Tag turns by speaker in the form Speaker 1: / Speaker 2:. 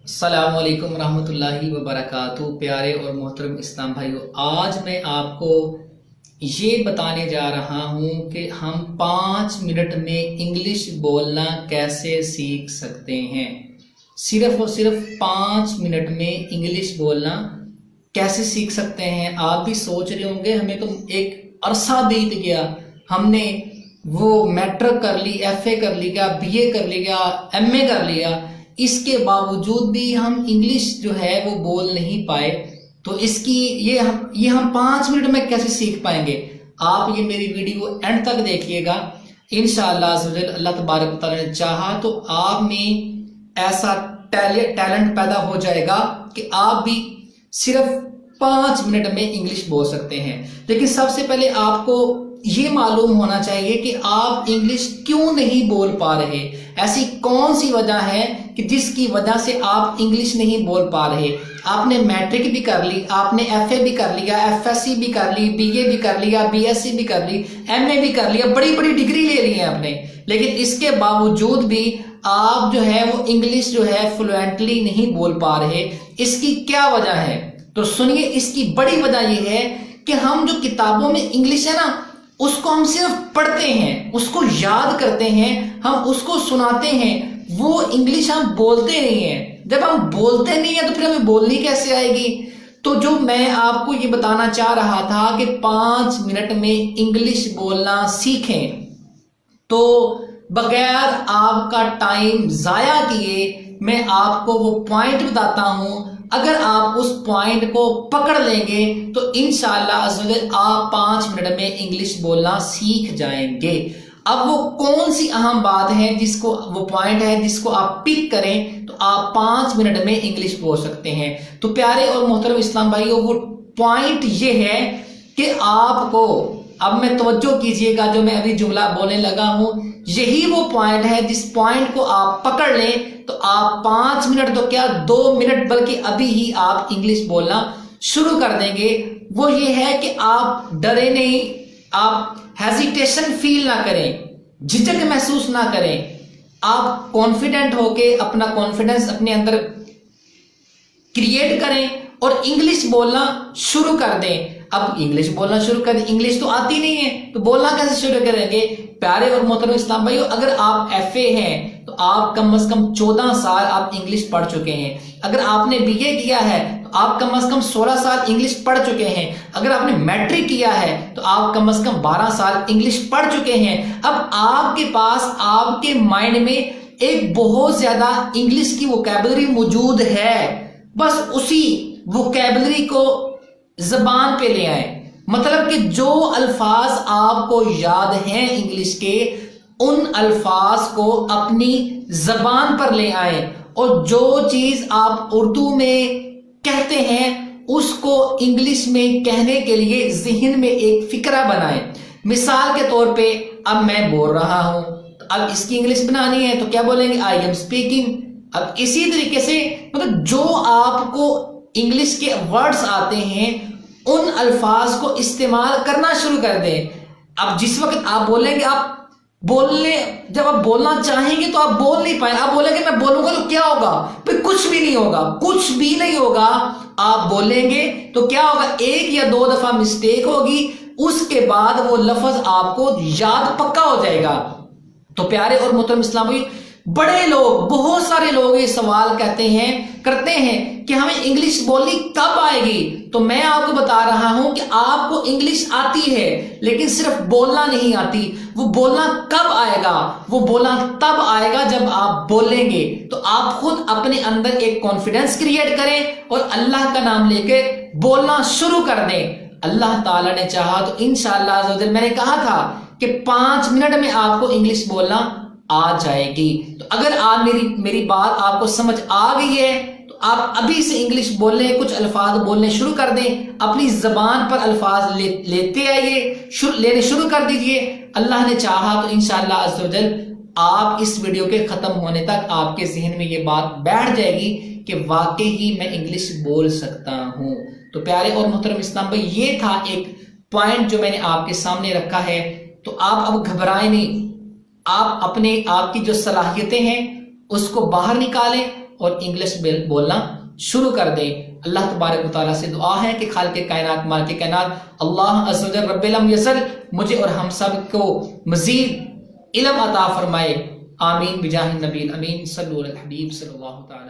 Speaker 1: अस्सलामुअलैकुम रहमतुल्लाहि व बरकातुहू। प्यारे और मोहतरम इस्लाम भाइयों, आज मैं आपको ये बताने जा रहा हूँ कि हम 5 मिनट में इंग्लिश बोलना कैसे सीख सकते हैं। सिर्फ और सिर्फ 5 मिनट में इंग्लिश बोलना कैसे सीख सकते हैं। आप भी सोच रहे होंगे हमें तो एक अरसा बीत गया, हमने वो मैट्रिक कर ली, एफए कर लिया, बीए कर लिया, एमए कर लिया, इसके बावजूद भी हम इंग्लिश जो है वो बोल नहीं पाए। तो इसकी ये हम 5 मिनट में कैसे सीख पाएंगे। आप ये मेरी वीडियो एंड तक देखिएगा। इंशाअल्लाह अल्लाह तबारक व तआला ने चाहा तो आप में ऐसा टैलेंट पैदा हो जाएगा कि आप भी सिर्फ 5 मिनट में इंग्लिश बोल सकते हैं। लेकिन सबसे पहले आपको ये मालूम होना चाहिए कि आप इंग्लिश क्यों नहीं बोल पा रहे। ऐसी कौन सी वजह है कि जिसकी वजह से आप इंग्लिश नहीं बोल पा रहे। आपने मैट्रिक भी कर ली, आपने एफए भी कर लिया, एफएससी भी कर ली, बीए भी कर लिया, बीएससी भी कर ली, एमए भी कर लिया, बड़ी बड़ी डिग्री ले ली है आपने, लेकिन इसके बावजूद भी आप जो है वो इंग्लिश जो है फ्लुएंटली नहीं बोल पा रहे। इसकी क्या वजह है? तो सुनिए, इसकी बड़ी वजह यह है कि हम जो किताबों में इंग्लिश है ना, उसको हम सिर्फ पढ़ते हैं, उसको याद करते हैं, हम उसको सुनाते हैं, वो इंग्लिश हम बोलते नहीं हैं। जब हम बोलते नहीं है तो फिर हमें बोलनी कैसे आएगी? तो जो मैं आपको ये बताना चाह रहा था कि 5 मिनट में इंग्लिश बोलना सीखें, तो बगैर आपका टाइम जाया किए मैं आपको वो पॉइंट बताता हूं। अगर आप उस पॉइंट को पकड़ लेंगे तो इंशाअल्लाह आप 5 मिनट में इंग्लिश बोलना सीख जाएंगे। अब वो कौन सी अहम बात है जिसको वो पॉइंट है जिसको आप पिक करें तो आप 5 मिनट में इंग्लिश बोल सकते हैं। तो प्यारे और मोहतरम इस्लाम भाइयों, वो पॉइंट ये है कि आपको, अब मैं तवज्जो कीजिएगा, जो मैं अभी जुमला बोलने लगा हूं यही वो पॉइंट है जिस पॉइंट को आप पकड़ लें तो आप 5 मिनट तो क्या 2 मिनट बल्कि अभी ही आप इंग्लिश बोलना शुरू कर देंगे। वो ये है कि आप डरे नहीं, आप हेजिटेशन फील ना करें, झिझक महसूस ना करें, आप कॉन्फिडेंट होके अपना कॉन्फिडेंस अपने अंदर क्रिएट करें और इंग्लिश बोलना शुरू कर दें। अब इंग्लिश बोलना शुरू कर दें, इंग्लिश तो आती नहीं है तो बोलना कैसे शुरू करेंगे? प्यारे और मोहतरम इस्लाम भाइयों, अगर आप एफए हैं तो आप कम से कम 14 साल आप इंग्लिश पढ़ चुके हैं। अगर आपने बीए किया है तो आप कम से कम 16 साल इंग्लिश पढ़ चुके हैं। अगर आपने मैट्रिक किया है तो आप कम से कम 12 साल इंग्लिश पढ़ चुके हैं। अब आपके पास, आपके माइंड में एक बहुत ज्यादा इंग्लिश की वोकैबुलरी मौजूद है। बस उसी वोकैबुलरी को जबान पे ले आए। मतलब कि जो अल्फाज आपको याद हैं इंग्लिश के, उन अल्फाज को अपनी जबान पर ले आए और जो चीज आप उर्दू में कहते हैं उसको इंग्लिश में कहने के लिए जिहन में एक फिक्रा बनाए। मिसाल के तौर पे, अब मैं बोल रहा हूं तो अब इसकी इंग्लिश बनानी है तो क्या बोलेंगे? I am speaking. अब इसी तरीके से मतलब जो आपको इंग्लिश के वर्ड्स आते हैं उन अल्फाज को इस्तेमाल करना शुरू कर दें। अब जिस वक्त आप बोलेंगे, आप बोलने, जब आप बोलना चाहेंगे तो आप बोल नहीं पाए, आप बोलेंगे मैं बोलूंगा तो क्या होगा? फिर कुछ भी नहीं होगा, कुछ भी नहीं होगा। आप बोलेंगे तो क्या होगा? 1 या 2 दफा मिस्टेक होगी, उसके बाद वो लफ्ज आपको याद पक्का हो जाएगा। तो प्यारे और मोहतरम इस्लाम भाई, बड़े लोग, बहुत सारे लोग ये सवाल करते हैं कि हमें इंग्लिश बोलनी कब आएगी। तो मैं आपको बता रहा हूं कि आपको इंग्लिश आती है लेकिन सिर्फ बोलना नहीं आती। वो बोलना कब आएगा? वो बोलना तब आएगा जब आप बोलेंगे। तो आप खुद अपने अंदर एक कॉन्फिडेंस क्रिएट करें और अल्लाह का नाम लेके बोलना शुरू कर दें। अल्लाह ताला ने चाहा तो इंशाअल्लाह, मैंने कहा था कि 5 मिनट में आपको इंग्लिश बोलना आ जाएगी। तो अगर आप मेरी बात आपको समझ आ गई है तो आप अभी से इंग्लिश बोलने, कुछ अल्फाज बोलने शुरू कर दें। अपनी जबान पर अल्फाज लेते आइए, लेने शुरू कर दीजिए। अल्लाह ने चाहा तो इंशाअल्लाह अज़्ज़वजल आप इस वीडियो के खत्म होने तक आपके जहन में ये बात बैठ जाएगी कि वाकई ही मैं इंग्लिश बोल सकता हूं। तो प्यारे और मोहतरम इस्लाम भाई, ये था एक पॉइंट जो मैंने आपके सामने रखा है। तो आप अब घबराएं नहीं, आप आपकी जो सलाहियतें हैं उसको बाहर निकालें और इंग्लिश बोलना शुरू कर दें। अल्लाह तबारक व तआला से दुआ है कि खालिक़ कायनात मालिक कायनात अल्लाह अज़्ज़ व जल रब्बिल अलम यसल मुझे और हम सब को मज़ीद इल्म अता फरमाए। आमीन बिजाहिन नबी अमीन सल्लल्लाहु अलैहि वसल्लम।